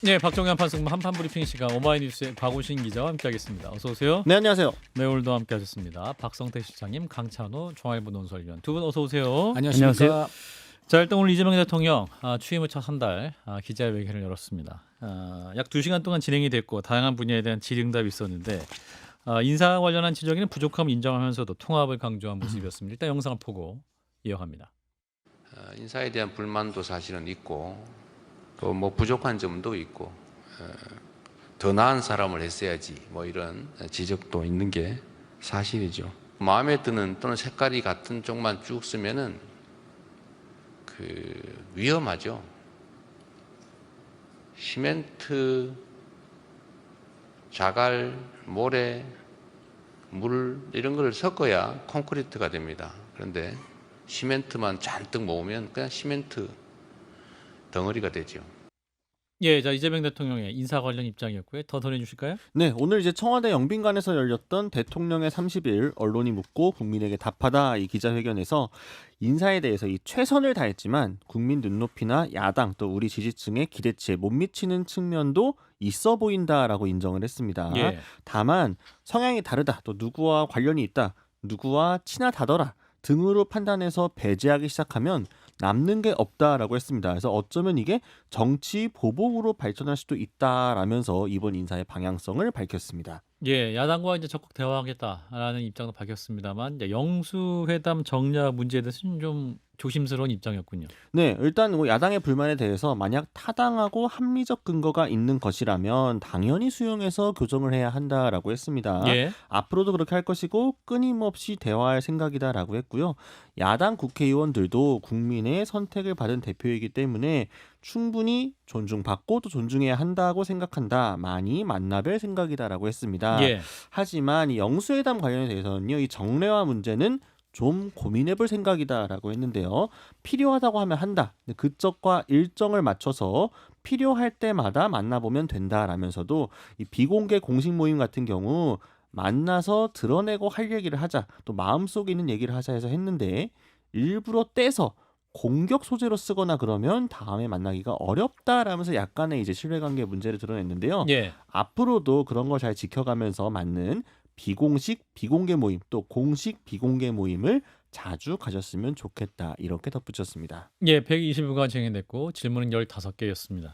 네, 박정현 판승부 한판 브리핑 시간 오마이뉴스의 박우신 기자와 함께하겠습니다. 어서 오세요. 네, 안녕하세요. 네, 오늘도 함께하셨습니다. 박성태 실장님, 강찬호 중앙일보 논설위원 두 분 어서 오세요. 안녕하십니까. 자, 일단 오늘 이재명 대통령 취임 후 첫 한 달 기자회견을 열었습니다. 약 2시간 동안 진행이 됐고 다양한 분야에 대한 질의응답이 있었는데 인사 관련한 지적에는 부족함을 인정하면서도 통합을 강조한 모습이었습니다. 일단 영상을 보고 이어갑니다. 인사에 대한 불만도 사실은 있고 또 뭐 부족한 점도 있고 더 나은 사람을 했어야지 뭐 이런 지적도 있는 게 사실이죠. 마음에 드는 또는 색깔이 같은 쪽만 쭉 쓰면은 위험하죠. 시멘트, 자갈, 모래, 물 이런 걸 섞어야 콘크리트가 됩니다. 그런데 시멘트만 잔뜩 모으면 그냥 시멘트 덩어리가 되죠. 예, 자 이재명 대통령의 인사 관련 입장이었고요. 더 전해주실까요? 네, 오늘 이제 청와대 영빈관에서 열렸던 대통령의 30일 언론이 묻고 국민에게 답하다 이 기자회견에서 인사에 대해서 이 최선을 다했지만 국민 눈높이나 야당 또 우리 지지층의 기대치에 못 미치는 측면도 있어 보인다라고 인정을 했습니다. 예. 다만 성향이 다르다, 또 누구와 관련이 있다, 누구와 친하다더라 등으로 판단해서 배제하기 시작하면 남는 게 없다라고 했습니다. 그래서 어쩌면 이게 정치 보복으로 발전할 수도 있다라면서 이번 인사의 방향성을 밝혔습니다. 예, 야당과 이제 적극 대화하겠다라는 입장도 밝혔습니다만 이제 영수회담 정략 문제에 대해서는 좀 조심스러운 입장이었군요. 네, 일단 뭐 야당의 불만에 대해서 만약 타당하고 합리적 근거가 있는 것이라면 당연히 수용해서 교정을 해야 한다라고 했습니다. 예, 앞으로도 그렇게 할 것이고 끊임없이 대화할 생각이다라고 했고요. 야당 국회의원들도 국민의 선택을 받은 대표이기 때문에 충분히 존중받고 또 존중해야 한다고 생각한다. 많이 만나뵐 생각이다라고 했습니다. 예, 하지만 이 영수회담 관련에 대해서는요. 이 정례화 문제는 좀 고민해볼 생각이다라고 했는데요. 필요하다고 하면 한다. 그쪽과 일정을 맞춰서 필요할 때마다 만나보면 된다라면서도 이 비공개 공식 모임 같은 경우 만나서 드러내고 할 얘기를 하자, 또 마음속에 있는 얘기를 하자 해서 했는데 일부러 떼서 공격 소재로 쓰거나 그러면 다음에 만나기가 어렵다라면서 약간의 이제 신뢰관계 문제를 드러냈는데요. 예. 앞으로도 그런 걸 잘 지켜가면서 맞는 비공식 비공개 모임 또 공식 비공개 모임을 자주 가졌으면 좋겠다 이렇게 덧붙였습니다. 예, 120일간 진행됐고 질문은 15개였습니다.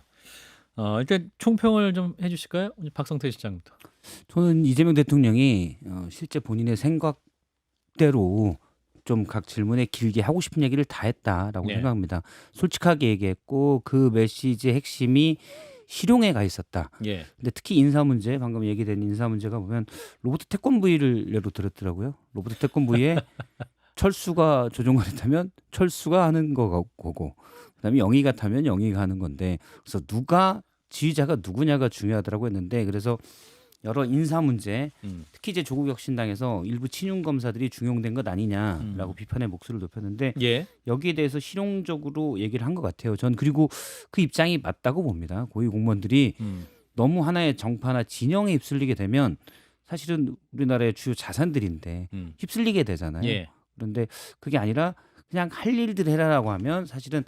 일단 총평을 좀 해주실까요? 박성태 실장부터. 저는 이재명 대통령이 실제 본인의 생각대로 좀 각 질문에 길게 하고 싶은 얘기를 다 했다라고 네. 생각합니다. 솔직하게 얘기했고 그 메시지의 핵심이 실용에 가 있었다. 예, 근데 특히 인사 문제, 방금 얘기된 인사 문제가 보면 로버트 태권브이를 예로 들었더라고요. 로버트 태권브이에 철수가 조종관을 타면 철수가 하는 거고, 그다음에 영희가 타면 영희가 하는 건데, 그래서 누가 지휘자가 누구냐가 중요하다고 했는데, 그래서 여러 인사 문제, 특히 이제 조국 혁신당에서 일부 친윤 검사들이 중용된 것 아니냐라고 비판의 목소리를 높였는데 예, 여기에 대해서 실용적으로 얘기를 한 것 같아요. 전 그리고 그 입장이 맞다고 봅니다. 고위 공무원들이 너무 하나의 정파나 진영에 휩쓸리게 되면 사실은 우리나라의 주요 자산들인데 휩쓸리게 되잖아요. 예, 그런데 그게 아니라 그냥 할 일들 해라라고 하면 사실은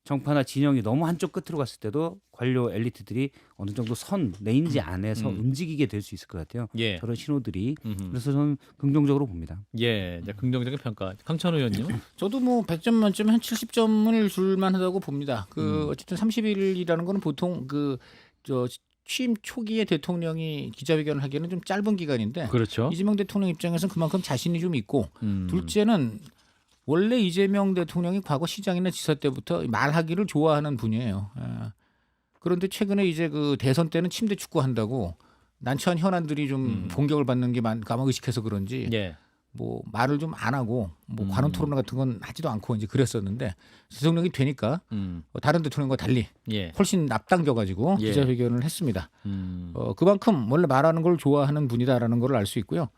정파나 진영이 너무 한쪽 끝으로 갔을 때도 관료 엘리트들이 어느 정도 선 레인지 안에서 움직이게 될 수 있을 것 같아요. 예. 저런 신호들이. 그래서 저는 긍정적으로 봅니다. 예, 이제 긍정적인 평가. 강찬호 의원님. 저도 뭐 100점 만점에 한 70점을 줄 만하다고 봅니다. 어쨌든 30일이라는 거는 보통 취임 초기에 대통령이 기자회견을 하기에는 좀 짧은 기간인데 그렇죠. 이재명 대통령 입장에서는 그만큼 자신이 좀 있고 음. 둘째는 원래 이재명 대통령이 과거 시장이나 지사 때부터 말하기를 좋아하는 분이에요. 그런데 최근에 이제 그 대선 때는 침대 축구 한다고 난처한 현안들이 좀 공격을 받는 게 아마 의식해서 그런지 예, 뭐 말을 좀 안 하고 뭐 관훈 토론 같은 건 하지도 않고 이제 그랬었는데 대통령이 되니까 다른 대통령과 달리 예, 훨씬 앞당겨가지고 예. 기자회견을 했습니다. 그만큼 원래 말하는 걸 좋아하는 분이다라는 걸 알 수 있고요.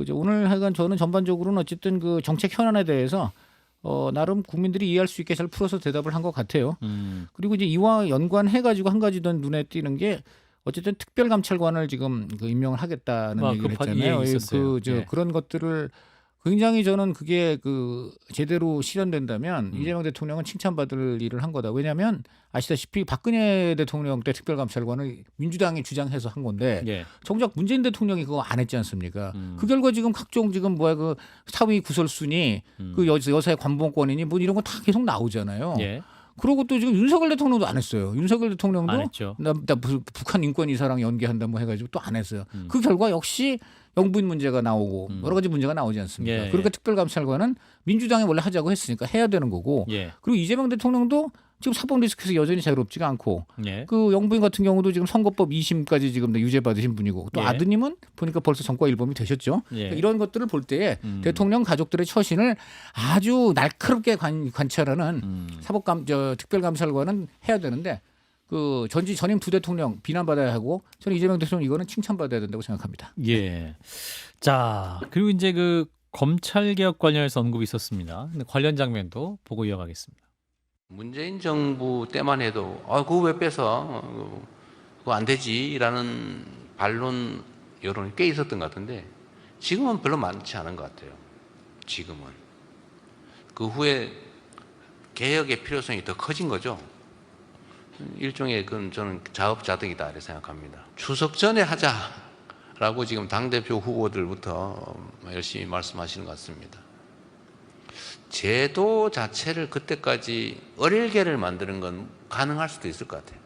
이제 오늘 하여간 저는 전반적으로는 어쨌든 그 정책 현안에 대해서 나름 국민들이 이해할 수 있게 잘 풀어서 대답을 한 것 같아요. 그리고 이제 이와 연관해가지고 한 가지 더 눈에 띄는 게 어쨌든 특별감찰관을 지금 임명을 하겠다는 얘기를 급한 했잖아요. 이해 있었어요. 예. 그런 것들을 굉장히 저는 그게 그 제대로 실현된다면 이재명 대통령은 칭찬받을 일을 한 거다. 왜냐하면 아시다시피 박근혜 대통령 때 특별감찰관을 민주당이 주장해서 한 건데 예. 정작 문재인 대통령이 그거 안 했지 않습니까? 그 결과 지금 각종 지금 뭐야 그 사위 구설순위 그 여사의 관봉권이니 뭐 이런 거 다 계속 나오잖아요. 예. 그리고 또 지금 윤석열 대통령도 안 했어요. 윤석열 대통령도 안 했죠. 나 북한 인권 이사랑 연계한다 뭐 해가지고 또 안 했어요. 그 결과 역시 영부인 문제가 나오고 여러 가지 문제가 나오지 않습니까? 예, 그러니까 특별감찰관은 민주당이 원래 하자고 했으니까 해야 되는 거고 예. 그리고 이재명 대통령도 지금 사법 리스크에서 여전히 자유롭지가 않고 예. 그 영부인 같은 경우도 지금 선거법 2심까지 지금 유죄 받으신 분이고 또 예. 아드님은 보니까 벌써 전과 일범이 되셨죠. 예. 그러니까 이런 것들을 볼 때에 대통령 가족들의 처신을 아주 날카롭게 관찰하는 특별감찰관은 해야 되는데 그 전임 두 대통령 비난받아야 하고 저는 이재명 대통령 이거는 칭찬받아야 된다고 생각합니다. 예. 자, 그리고 이제 그 검찰 개혁 관련해서 언급이 있었습니다. 근데 관련 장면도 보고 이어가겠습니다. 문재인 정부 때만 해도 그거 왜 뺏어? 그거 안 되지라는 반론 여론이 꽤 있었던 것 같은데 지금은 별로 많지 않은 것 같아요. 지금은. 그 후에 개혁의 필요성이 더 커진 거죠. 일종의 그건 저는 자업자득이다 이렇게 생각합니다. 추석 전에 하자라고 지금 당대표 후보들부터 열심히 말씀하시는 것 같습니다. 제도 자체를 그때까지 어릴게를 만드는 건 가능할 수도 있을 것 같아요.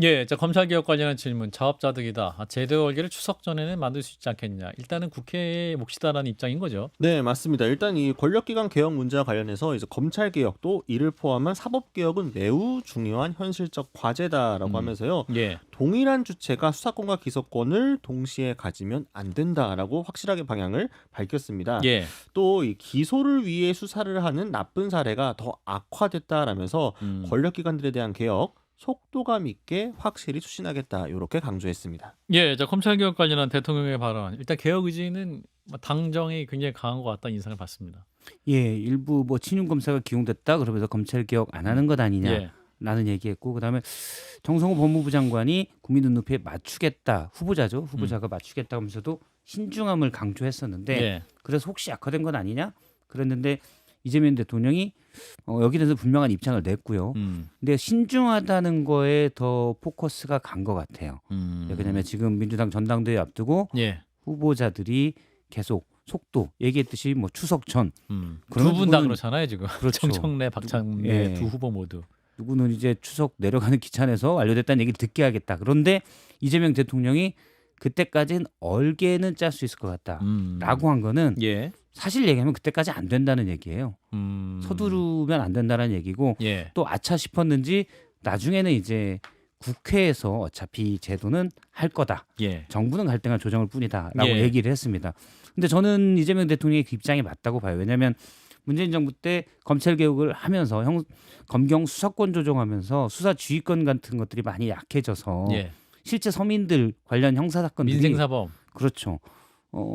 예, 자, 검찰 개혁 관련한 질문. 자업자득이다. 제도 얼개를 추석 전에는 만들 수 있지 않겠냐. 일단은 국회의 몫이다라는 입장인 거죠. 네, 맞습니다. 일단 이 권력기관 개혁 문제와 관련해서 이제 검찰 개혁도 이를 포함한 사법 개혁은 매우 중요한 현실적 과제다라고 하면서요. 예. 동일한 주체가 수사권과 기소권을 동시에 가지면 안 된다라고 확실하게 방향을 밝혔습니다. 예. 또 이 기소를 위해 수사를 하는 나쁜 사례가 더 악화됐다라면서 권력기관들에 대한 개혁 속도감 있게 확실히 추진하겠다 이렇게 강조했습니다. 예, 자, 검찰 개혁 관련한 대통령의 발언. 일단 개혁 의지는 당정이 굉장히 강한 것 같다는 인상을 받습니다. 예, 일부 뭐 친윤 검사가 기용됐다 그러면서 검찰 개혁 안 하는 것 아니냐. 예. 라는 얘기했고 그다음에 정성호 법무부 장관이 국민 눈높이에 맞추겠다 후보자죠 후보자가 맞추겠다 하면서도 신중함을 강조했었는데 예. 그래서 혹시 악화된 건 아니냐 그랬는데 이재명 대통령이 여기에 대해서 분명한 입장을 냈고요. 근데 신중하다는 거에 더 포커스가 간 것 같아요. 왜냐하면 지금 민주당 전당대회 앞두고 예. 후보자들이 계속 속도 얘기했듯이 뭐 추석 전 두 분 다 부분은- 그렇잖아요 지금. 그렇죠. 정청래, 박창래 예. 두 후보 모두. 누구는 이제 추석 내려가는 기차 안에서 완료됐다는 얘기를 듣게 하겠다. 그런데 이재명 대통령이 그때까지는 얼개는 짤 수 있을 것 같다라고 한 거는 예. 사실 얘기하면 그때까지 안 된다는 얘기예요. 서두르면 안 된다는 얘기고 예. 또 아차 싶었는지 나중에는 이제 국회에서 어차피 제도는 할 거다. 예. 정부는 갈등할 조정을 뿐이다라고 예. 얘기를 했습니다. 근데 저는 이재명 대통령의 그 입장이 맞다고 봐요. 왜냐하면 문재인 정부 때 검찰 개혁을 하면서 검경 수사권 조정하면서 수사 지휘권 같은 것들이 많이 약해져서 예. 실제 서민들 관련 형사 사건들이 민생사범. 그렇죠.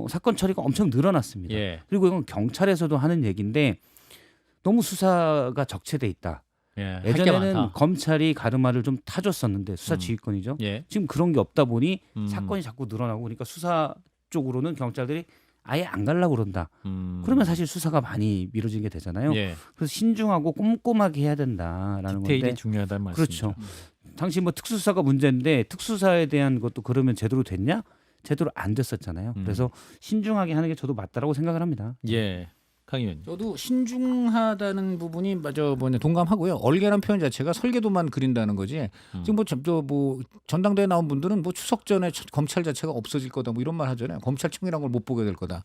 사건 처리가 엄청 늘어났습니다. 예. 그리고 이건 경찰에서도 하는 얘기인데 너무 수사가 적체돼 있다. 예. 할 게 예전에는 많다. 검찰이 가르마를 좀 타줬었는데 수사 지휘권이죠. 예. 지금 그런 게 없다 보니 사건이 자꾸 늘어나고 그러니까 수사 쪽으로는 경찰들이 아예 안 가려고 그런다. 그러면 사실 수사가 많이 미뤄지게 되잖아요. 예. 그래서 신중하고 꼼꼼하게 해야 된다라는 디테일이 건데 중요하다는 말씀이죠. 그렇죠. 당시 뭐 특수수사가 문제인데 특수사에 대한 것도 그러면 제대로 됐냐? 제대로 안 됐었잖아요. 그래서 신중하게 하는 게 저도 맞다라고 생각을 합니다. 예. 강 의원. 저도 신중하다는 부분이 동감하고요. 얼개란 표현 자체가 설계도만 그린다는 거지. 지금 뭐 전당대회 나온 분들은 뭐 추석 전에 검찰 자체가 없어질 거다 뭐 이런 말 하잖아요. 검찰청이라는 걸 못 보게 될 거다.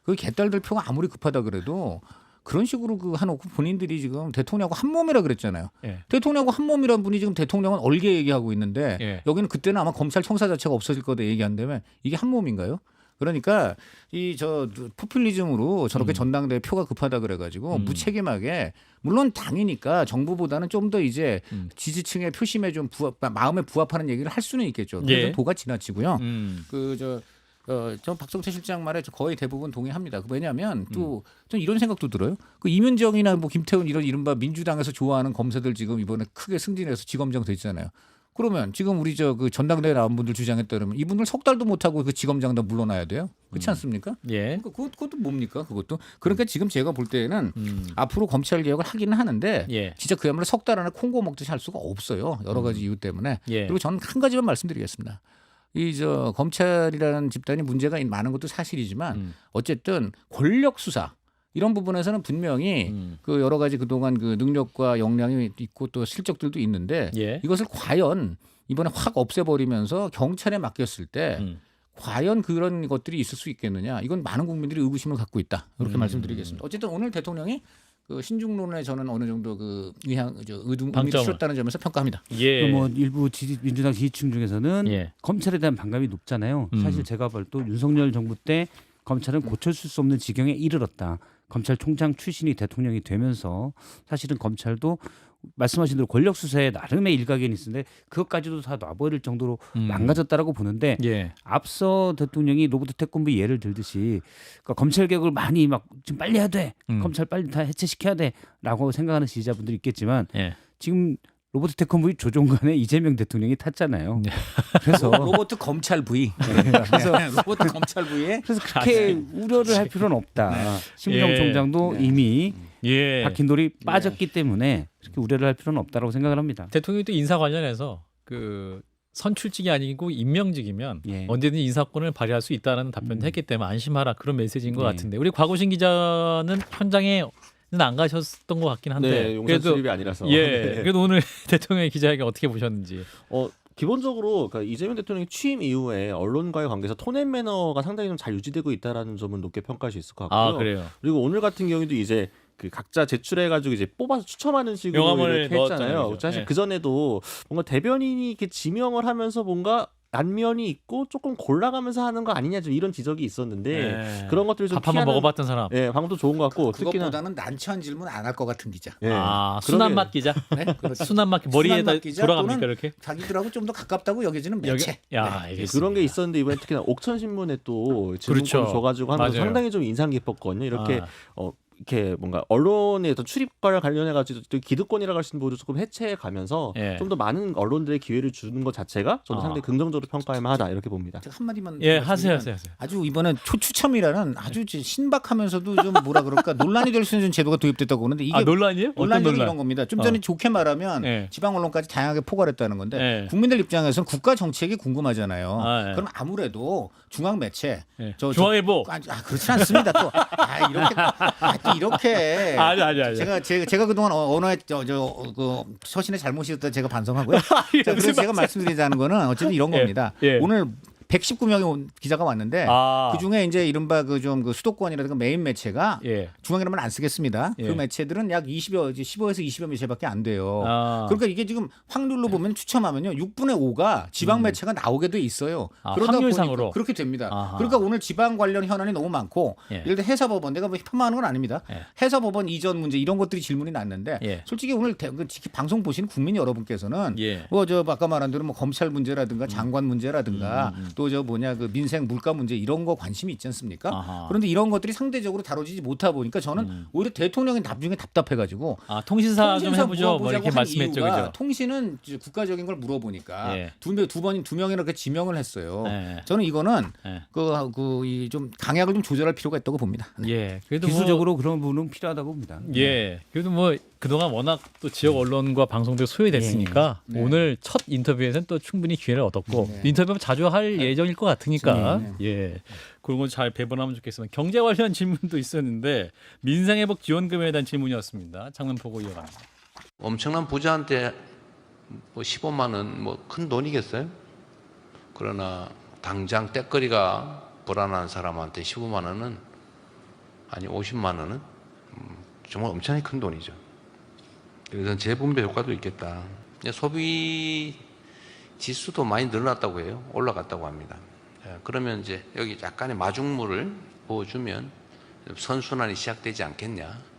그 개딸들 표가 아무리 급하다 그래도 그런 식으로 그 해놓고 본인들이 지금 대통령하고 한 몸이라 그랬잖아요. 예. 대통령하고 한 몸이란 분이 지금 대통령은 얼개 얘기하고 있는데 예. 여기는 그때는 아마 검찰청사 자체가 없어질 거다 얘기한다면 이게 한 몸인가요? 그러니까 포퓰리즘으로 저렇게 전당대회 표가 급하다 그래가지고 무책임하게 물론 당이니까 정부보다는 좀 더 이제 지지층의 표심에 좀 마음에 부합하는 얘기를 할 수는 있겠죠. 그래서 예. 도가 지나치고요. 저 박성태 실장 말에 거의 대부분 동의합니다. 왜냐하면 또 전 이런 생각도 들어요. 그 이면정이나 뭐 김태훈 이런 이른바 민주당에서 좋아하는 검사들 지금 이번에 크게 승진해서 지검장 됐잖아요. 그러면 지금 우리 저 그 전당대회 나온 분들 주장에 따르면 이분들 석 달도 못 하고 그 지검장 다 물러나야 돼요. 그렇지 않습니까? 예. 그러니까 그것도 뭡니까? 그것도. 그러니까 지금 제가 볼 때는 음. 앞으로 검찰 개혁을 하기는 하는데 예. 진짜 그야말로 석 달 안에 콩고 먹듯이 할 수가 없어요. 여러 가지 이유 때문에. 예. 그리고 저는 한 가지만 말씀드리겠습니다. 이 저 검찰이라는 집단이 문제가 많은 것도 사실이지만 어쨌든 권력 수사 이런 부분에서는 분명히 그 여러 가지 그동안 그 능력과 역량이 있고 또 실적들도 있는데 예. 이것을 과연 이번에 확 없애버리면서 경찰에 맡겼을 때 과연 그런 것들이 있을 수 있겠느냐? 이건 많은 국민들이 의구심을 갖고 있다. 이렇게 말씀드리겠습니다. 어쨌든 오늘 대통령이 그 신중론에 저는 어느 정도 그 의미를 방점을. 실었다는 점에서 평가합니다. 예. 뭐 일부 민주당 지지층 중에서는 예. 검찰에 대한 반감이 높잖아요. 사실 제가 볼 때 윤석열 정부 때 검찰은 고쳐줄 수 없는 지경에 이르렀다. 검찰총장 출신이 대통령이 되면서 사실은 검찰도 말씀하신 대로 권력 수사에 나름의 일가견이 있는데 그것까지도 다 놔버릴 정도로 망가졌다라고 보는데 예. 앞서 대통령이 로버트 태권브 예를 들듯이 그러니까 검찰 개혁을 많이 막 지금 빨리 해야 돼. 검찰 빨리 다 해체시켜야 돼라고 생각하는 지지자분들이 있겠지만 예. 지금 로버트 태권브의 조종관에 이재명 대통령이 탔잖아요. 그래서 로버트 검찰 부위. 그래서 로버트 검찰 부위에 그래서 그렇게 우려를 할 필요는 없다. 심우정 예. 총장도 이미 예. 박힌 돌이 빠졌기 때문에 그렇게 우려를 할 필요는 없다라고 생각을 합니다. 대통령이 또 인사 관련해서 그 선출직이 아니고 임명직이면 예. 언제든지 인사권을 발휘할 수 있다는 답변을 했기 때문에 안심하라 그런 메시지인 것 예. 같은데 우리 곽우신 기자는 현장에는 안 가셨던 것 같긴 한데 네, 용산 출입이 아니라서. 예. 네. 그래도 오늘 대통령의 기자회견 어떻게 보셨는지. 기본적으로 그러니까 이재명 대통령이 취임 이후에 언론과의 관계에서 톤앤 매너가 상당히 좀 잘 유지되고 있다라는 점은 높게 평가할 수 있을 것 같고요. 아 그래요. 그리고 오늘 같은 경우도 이제 그 각자 제출해가지고 이제 뽑아서 추첨하는 식으로 명함을 이렇게 넣었잖아요, 했잖아요. 그죠? 사실 예. 그 전에도 뭔가 대변인이 이렇게 지명을 하면서 뭔가 안면이 있고 조금 골라가면서 하는 거 아니냐 좀 이런 지적이 있었는데 예. 그런 것들을 좀 밥 한번 피하는 먹어봤던 사람. 예, 방도 좋은 것 같고 특히나 그것보다는 난처한 질문 안 할 것 같은 기자. 예, 아 그러게- 순한 맛 기자. 네? 그렇죠. 순한 맛 머리에다 순한 맛 기자 돌아갑니까 또는 이렇게? 자기들하고 좀 더 가깝다고 여겨지는 매체. 야 네. 알겠습니다. 그런 게 있었는데 이번에 특히나 옥천 신문에 또 질문권을 그렇죠. 줘가지고 하면서 맞아요. 상당히 좀 인상 깊었거든요. 이렇게 아. 이렇게 뭔가 언론의 어떤 출입과 관련해가지고 또 기득권이라고 할 수 있는 부분을 조금 해체해가면서 예. 좀 더 많은 언론들의 기회를 주는 것 자체가 저는 아. 상당히 긍정적으로 평가할 만하다 이렇게 봅니다. 제가 한 마디만 예 말씀드리면 하세요. 아주 이번엔 초추첨이라는 아주 신박하면서도 좀 뭐라 그럴까 논란이 될 수 있는 제도가 도입됐다고 보는데 이게 아 논란이에요? 어떤 논란적인 논란? 이런 겁니다. 좀 전에 좋게 말하면 예. 지방 언론까지 다양하게 포괄했다는 건데 예. 국민들 입장에서는 국가 정책이 궁금하잖아요. 아, 예. 그럼 아무래도 중앙 매체 예. 저- 중앙일보. 그렇지 않습니다. 또 이렇게 아니. 제가 그동안 언어에 그 서신에 잘못이었다 제가 반성하고요. 자, 그래서 제가 말씀드리자는 거는 어쨌든 이런 예, 겁니다. 예. 오늘 119명의 기자가 왔는데 아. 그 중에 이제 이른바 그 수도권이라든가 메인 매체가 예. 중앙이라면 안 쓰겠습니다. 예. 그 매체들은 약 15에서 20여 매체밖에 안 돼요. 아. 그러니까 이게 지금 확률로 보면 추첨하면요 6분의 5가 지방 매체가 나오게 돼 있어요. 아, 그러다 확률상으로? 보니까 그렇게 됩니다. 아하. 그러니까 오늘 지방 관련 현안이 너무 많고 예. 예를 들어 해사법원 내가 뭐 폄하하는 건 아닙니다. 예. 해사법원 이전 문제 이런 것들이 질문이 났는데 예. 솔직히 오늘 방송 보시는 국민 여러분께서는 예. 뭐 아까 말한 대로 뭐 검찰 문제라든가 장관 문제라든가 또 그 민생 물가 문제 이런 거 관심이 있지 않습니까? 아하. 그런데 이런 것들이 상대적으로 다뤄지지 못하다 보니까 저는 오히려 대통령이 나중에 답답해가지고 아 통신사 좀 해보죠. 뭐 물어보자고 이렇게 한 말씀했죠, 이유가 그죠? 통신은 이제 국가적인 걸 물어보니까 예. 두 명이나 이렇게 지명을 했어요. 예. 저는 이거는 예. 좀 강약을 좀 조절할 필요가 있다고 봅니다. 예. 그래도 기술적으로 그런 부분은 필요하다고 봅니다. 예. 그래도 뭐 그동안 워낙 또 지역 언론과 방송들 소외됐으니까 네. 오늘 첫 인터뷰에서는 또 충분히 기회를 얻었고 네. 인터뷰 자주 할 예정일 것 같으니까 예. 그런 거 잘 배분하면 좋겠습니다. 경제 관련 질문도 있었는데 민생회복 지원금에 대한 질문이었습니다. 장면 보고 이어갑니다. 엄청난 부자한테 뭐 15만 원 뭐 큰 돈이겠어요? 그러나 당장 떼거리가 불안한 사람한테 15만 원은 아니 50만 원은 정말 엄청나게 큰 돈이죠. 그래서 재분배 효과도 있겠다. 소비 지수도 많이 늘어났다고 해요. 올라갔다고 합니다. 그러면 이제 여기 약간의 마중물을 부어주면 선순환이 시작되지 않겠냐.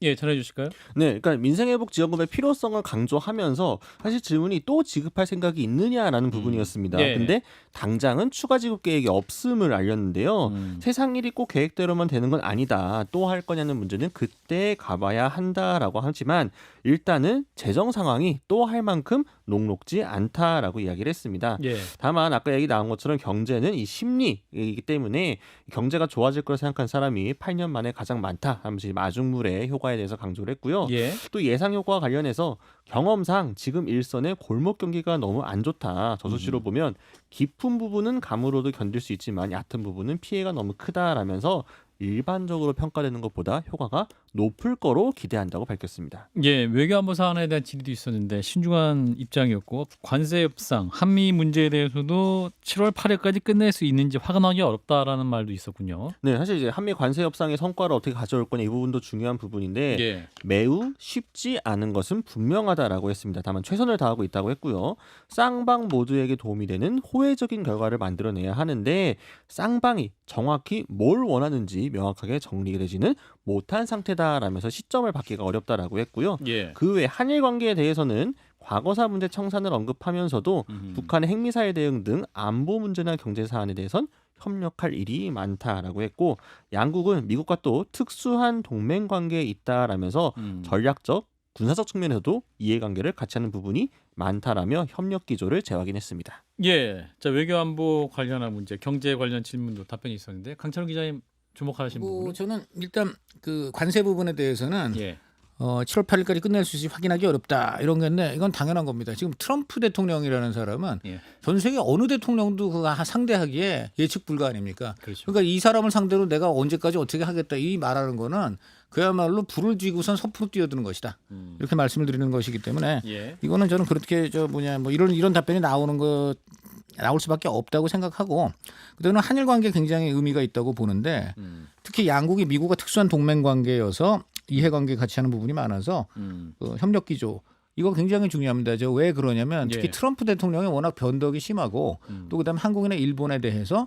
예, 전해 주실까요? 네, 그러니까 민생회복지원금의 필요성을 강조하면서 사실 질문이 또 지급할 생각이 있느냐라는 부분이었습니다. 예. 근데 당장은 추가 지급 계획이 없음을 알렸는데요. 세상 일이 꼭 계획대로만 되는 건 아니다. 또 할 거냐는 문제는 그때 가봐야 한다라고 하지만 일단은 재정 상황이 또 할 만큼 녹록지 않다라고 이야기를 했습니다. 예. 다만 아까 얘기 나온 것처럼 경제는 이 심리이기 때문에 경제가 좋아질 거라 생각한 사람이 8년 만에 가장 많다 하면서 이 마중물의 효과에 대해서 강조를 했고요. 예. 또 예상 효과와 관련해서 경험상 지금 일선의 골목 경기가 너무 안 좋다. 저 수치로 보면 깊은 부분은 감으로도 견딜 수 있지만 얕은 부분은 피해가 너무 크다라면서 일반적으로 평가되는 것보다 효과가 높을 거로 기대한다고 밝혔습니다. 예, 외교안보 사안에 대한 질의도 있었는데 신중한 입장이었고 관세 협상, 한미 문제에 대해서도 7월 8일까지 끝낼 수 있는지 확인하기 어렵다라는 말도 있었군요. 네, 사실 이제 한미 관세 협상의 성과를 어떻게 가져올 거냐 이 부분도 중요한 부분인데 예. 매우 쉽지 않은 것은 분명하다라고 했습니다. 다만 최선을 다하고 있다고 했고요. 쌍방 모두에게 도움이 되는 호혜적인 결과를 만들어내야 하는데 쌍방이 정확히 뭘 원하는지 명확하게 정리가 되지는 못한 상태다라면서 시점을 받기가 어렵다라고 했고요. 예. 그 외 한일 관계에 대해서는 과거사 문제 청산을 언급하면서도 북한의 핵미사일 대응 등 안보 문제나 경제 사안에 대해선 협력할 일이 많다라고 했고 양국은 미국과 또 특수한 동맹 관계에 있다라면서 전략적 군사적 측면에서도 이해관계를 같이 하는 부분이 많다라며 협력 기조를 재확인했습니다. 예. 자, 외교안보 관련한 문제, 경제 관련 질문도 답변이 있었는데 강찬호 기자님 주목하신 부분은 저는 일단 그 관세 부분에 대해서는 예. 7월 8일까지 끝낼 수 있을지 확인하기 어렵다 이런 건데 이건 당연한 겁니다. 지금 트럼프 대통령이라는 사람은 예. 전 세계 어느 대통령도 그 상대하기에 예측 불가 아닙니까? 그렇죠. 그러니까 이 사람을 상대로 내가 언제까지 어떻게 하겠다 이 말하는 거는 그야말로 불을 쥐고선 섭으로 뛰어드는 것이다. 이렇게 말씀을 드리는 것이기 때문에 예. 이거는 저는 그렇게 뭐 이런 답변이 나올 수밖에 없다고 생각하고 그다음에 한일 관계 굉장히 의미가 있다고 보는데 특히 양국이 미국과 특수한 동맹 관계여서 이해관계 같이 하는 부분이 많아서 협력 기조 이거 굉장히 중요합니다. 왜 그러냐면 특히 예. 트럼프 대통령이 워낙 변덕이 심하고 또 그다음에 한국이나 일본에 대해서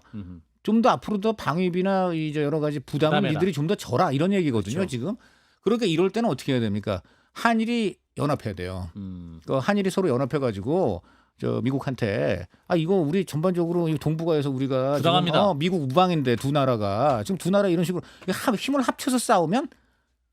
좀 더 앞으로 더 방위비나 이제 여러 가지 부담을 부담해라. 이들이 좀 더 져라 이런 얘기거든요. 그렇죠. 지금 그러니까 이럴 때는 어떻게 해야 됩니까? 한일이 연합해야 돼요. 그 한일이 서로 연합해가지고 미국한테 이거 우리 전반적으로 이 동북아에서 우리가 부당합니다. 지금, 미국 우방인데 두 나라가 지금 두 나라 이런 식으로 힘을 합쳐서 싸우면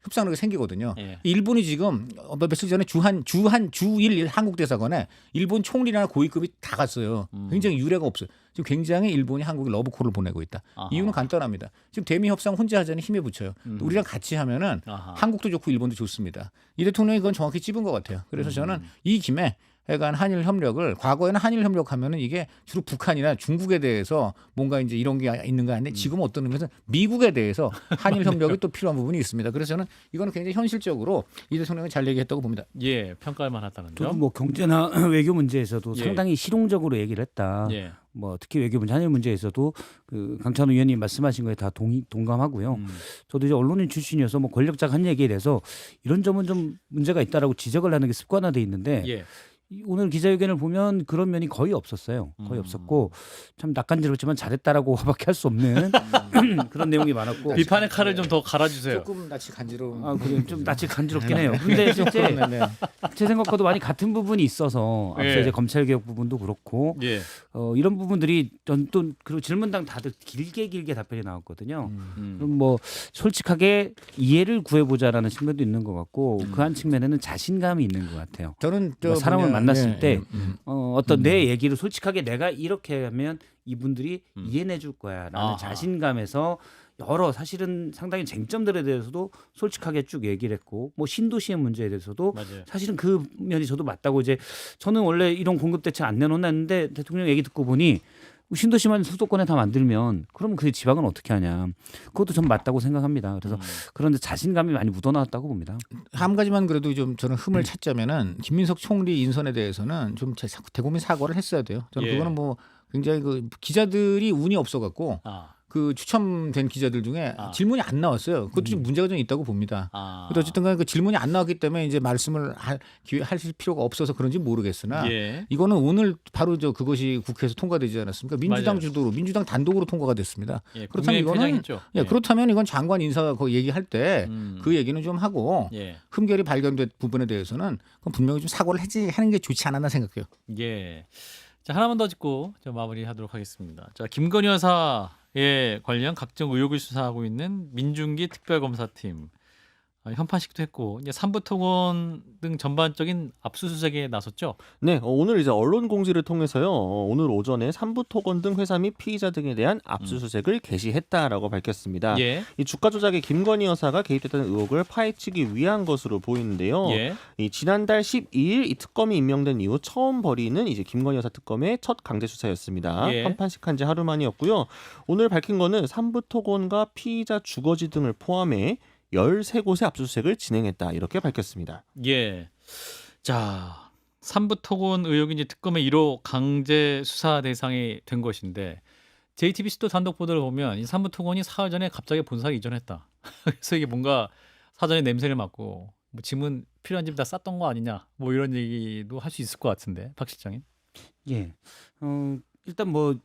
협상력이 생기거든요. 예. 일본이 지금 며칠 전에 주일 한국 대사관에 일본 총리나 고위급이 다 갔어요. 굉장히 유례가 없어요. 지금 굉장히 일본이 한국에 러브콜을 보내고 있다. 아하. 이유는 간단합니다. 지금 대미 협상 혼자 하자니 힘에 붙여요. 우리랑 같이 하면은 아하. 한국도 좋고 일본도 좋습니다. 이 대통령이 그건 정확히 찝은 것 같아요. 그래서 저는 이 김에 약간 한일 협력을 과거에는 한일 협력하면은 이게 주로 북한이나 중국에 대해서 뭔가 이제 이런 게 있는 거 아닌데 지금 어떤 의미에서 미국에 대해서 한일 협력이 또 필요한 부분이 있습니다. 그래서 저는 이거는 굉장히 현실적으로 이 대통령이 잘 얘기했다고 봅니다. 예, 평가할 만하다는 저도 점. 뭐 경제나 외교 문제에서도 예. 상당히 실용적으로 얘기를 했다. 예. 뭐 특히 외교 문제, 한일 문제에서도 그 강찬호 의원님 말씀하신 거에 다 동감하고요. 저도 이제 언론인 출신이어서 뭐 권력자가 한 얘기에 대해서 이런 점은 좀 문제가 있다라고 지적을 하는 게 습관화돼 있는데 예. 오늘 기자회견을 보면 그런 면이 거의 없었어요. 거의 없었고 참 낯간지럽지만 잘했다라고 화밖에 할 수 없는 그런 내용이 많았고 비판의 칼을 좀 더 갈아주세요. 조금 낯이 간지러운. 그래 좀 낯이 간지럽긴 해요. 근데 실제 제 생각과도 많이 같은 부분이 있어서 앞서 예. 이제 검찰 개혁 부분도 그렇고 예. 이런 부분들이 또 그리고 질문당 다들 길게 답변이 나왔거든요. 음. 그럼 뭐 솔직하게 이해를 구해보자라는 측면도 있는 것 같고 그 한 측면에는 자신감이 있는 것 같아요. 저는 사람을 만났을 때 어떤 내 음. 얘기를 솔직하게 내가 이렇게 하면 이분들이 이해해 줄 거야라는 아하. 자신감에서 여러 사실은 상당히 쟁점들에 대해서도 솔직하게 쭉 얘기를 했고 뭐 신도시의 문제에 대해서도 맞아요. 사실은 그 면이 저도 맞다고 이제 저는 원래 이런 공급 대책 안 내놓았는데 대통령 얘기 듣고 보니 신도시만 수도권에 다 만들면 그러면 그 지방은 어떻게 하냐. 그것도 전 맞다고 생각합니다. 그래서 그런데 자신감이 많이 묻어나왔다고 봅니다. 한 가지만 그래도 좀 저는 흠을 찾자면은 김민석 총리 인선에 대해서는 좀 대국민 사과를 했어야 돼요. 저는 예. 그거는 뭐 굉장히 그 기자들이 운이 없어갖고 그 추첨된 기자들 중에 질문이 안 나왔어요. 그것도 좀 문제가 좀 있다고 봅니다. 근데 어쨌든 간에 그 질문이 안 나왔기 때문에 이제 말씀을 할 필요가 없어서 그런지 모르겠으나 예. 이거는 오늘 바로 그것이 국회에서 통과되지 않았습니까? 민주당 맞아요. 주도로 민주당 단독으로 통과가 됐습니다. 예. 그렇다면 이거는 회장했죠. 예, 그렇다면 이건 장관 인사 거 얘기할 때 그 얘기는 좀 하고 예. 흠결이 발견된 부분에 대해서는 그건 분명히 좀 사과를 하는 게 좋지 않았나 생각해요. 예. 자, 하나만 더 짚고 마무리하도록 하겠습니다. 자, 김건희 여사에 관련 각종 의혹을 수사하고 있는 민중기 특별검사팀 현판식도 했고 이제 삼부토건 등 전반적인 압수수색에 나섰죠. 네, 오늘 이제 언론 공지를 통해서요. 오늘 오전에 삼부토건 등 회사 및 피의자 등에 대한 압수수색을 개시했다라고 밝혔습니다. 예. 이 주가 조작에 김건희 여사가 개입됐다는 의혹을 파헤치기 위한 것으로 보이는데요. 예. 이 지난달 12일 이 특검이 임명된 이후 처음 벌이는 이제 김건희 여사 특검의 첫 강제 수사였습니다. 예. 한판식한 지 하루 만이었고요. 오늘 밝힌 거는 삼부토건과 피의자 주거지 등을 포함해 13곳의 압수수색을 진행했다 이렇게 밝혔습니다. 예. 자, 삼부토건 의혹이 이제 특검의 1호 강제 수사 대상이 된 것인데 JTBC도 단독 보도를 보면 이 삼부토건이 사흘 전에 갑자기 본사를 이전했다. 그래서 이게 뭔가 사전에 냄새를 맡고 뭐 짐은 필요한 짐 다 쌌던 거 아니냐 뭐 이런 얘기도 할 수 있을 것 같은데 박 실장님. 예. 일단 뭐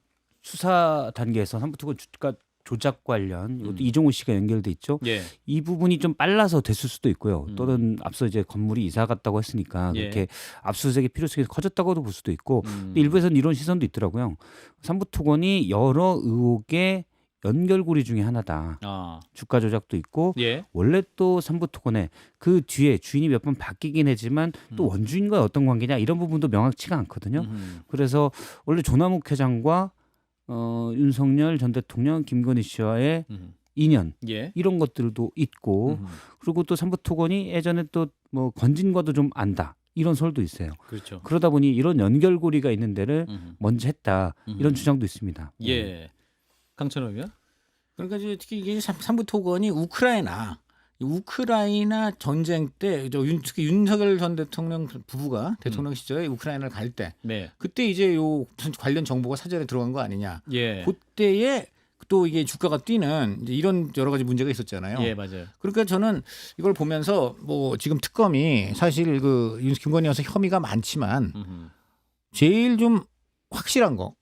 수사 단계에서 삼부토건 주가 조작 관련 이것도 이종호 씨가 연결돼 있죠. 예. 이 부분이 좀 빨라서 됐을 수도 있고요. 음. 또는 앞서 이제 건물이 이사 갔다고 했으니까 예. 그렇게 압수수색의 필요성이 커졌다고도 볼 수도 있고 또 일 일부에서는 이런 시선도 있더라고요. 삼부토건이 여러 의혹의 연결고리 중에 하나다. 아, 주가 조작도 있고 예. 원래 또 삼부토건에 그 뒤에 주인이 몇 번 바뀌긴 했지만 또 원주인과 어떤 관계냐 이런 부분도 명확치가 않거든요. 그래서 원래 조남욱 회장과 윤석열 전 대통령, 김건희 씨와의 인연 예. 이런 것들도 있고 그리고 또 삼부토건이 예전에 또 뭐 건진과도 좀 안다 이런 설도 있어요. 그렇죠. 그러다 보니 이런 연결고리가 있는 데를 먼저 했다 이런 주장도 있습니다. 예. 강천호 의원. 그러니까 이제 특히 이게 삼부토건이 우크라이나 전쟁 때 특히 윤석열 전 대통령 부부가 대통령 시절에 우크라이나를 갈 때 네. 그때 이제 요 관련 정보가 사전에 들어간 거 아니냐. 예. 그때에 또 이게 주가가 뛰는 이제 이런 여러 가지 문제가 있었잖아요. 예, 맞아요. 그러니까 저는 이걸 보면서 뭐 지금 특검이 사실 그 김건희 여사 혐의가 많지만 제일 좀 확실한 거,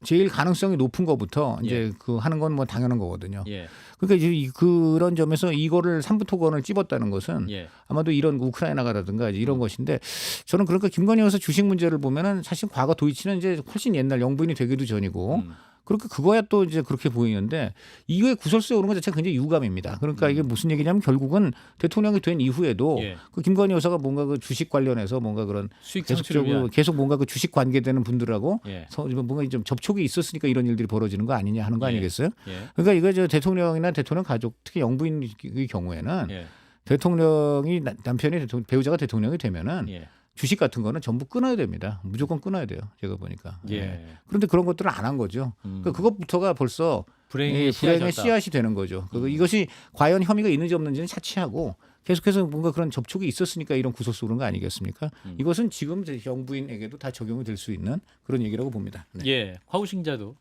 제일 가능성이 높은 거부터 이제 그 하는 건 뭐 당연한 거거든요. 예. 그러니까 이제 그런 점에서 이거를 삼부토건을 찝었다는 것은 예. 아마도 이런 우크라이나가라든가 이런 것인데 저는 그러니까 김건희 여사 주식 문제를 보면은 사실 과거 도이치는 이제 훨씬 옛날 영부인이 되기도 전이고 그렇게 그거야 또 이제 그렇게 보이는데 이거에 구설수에 오른 것 자체가 굉장히 유감입니다. 그러니까 이게 무슨 얘기냐면 결국은 대통령이 된 이후에도 예. 그 김건희 여사가 뭔가 그 주식 관련해서 뭔가 그런 수익 창출을 계속적으로 위한. 계속 뭔가 그 주식 관계되는 분들하고 예. 뭔가 좀 접촉이 있었으니까 이런 일들이 벌어지는 거 아니냐 하는 거 예. 아니겠어요? 예. 그러니까 이거 저 대통령이나 대통령 가족 특히 영부인의 경우에는 예. 대통령이 남편이 배우자가 대통령이 되면은 예. 주식 같은 거는 전부 끊어야 됩니다. 무조건 끊어야 돼요. 제가 보니까. 예. 그런데 그런 것들을 안 한 거죠. 그러니까 그것부터가 벌써 불행의 불행의 씨앗이었다. 씨앗이 되는 거죠. 이것이 과연 혐의가 있는지 없는지는 차치하고 계속해서 뭔가 그런 접촉이 있었으니까 이런 구설수 오른 거 아니겠습니까? 이것은 지금 영부인에게도 다 적용이 될 수 있는 그런 얘기라고 봅니다. 네. 예. 화우싱자도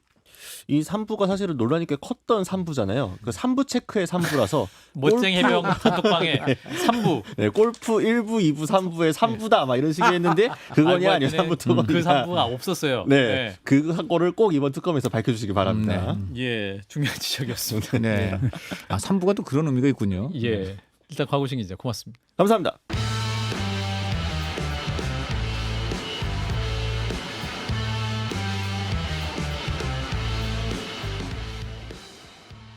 이 삼부가 사실은 논란이 꽤 컸던 삼부잖아요. 그 삼부 체크의 삼부라서 멋쟁이 해병 단톡방에 3부. 네, 골프 1부, 2부, 3부의 3부다 막 이런 식으로 했는데 그거냐 아니요 삼부토건이냐. 그 3부가 없었어요. 네, 그거를 꼭 이번 특검에서 밝혀주시기 바랍니다. 예, 중요한 지적이었습니다. 네. 아, 3부가 또 그런 의미가 있군요. 예, 일단 과구싱이죠. 고맙습니다. 감사합니다.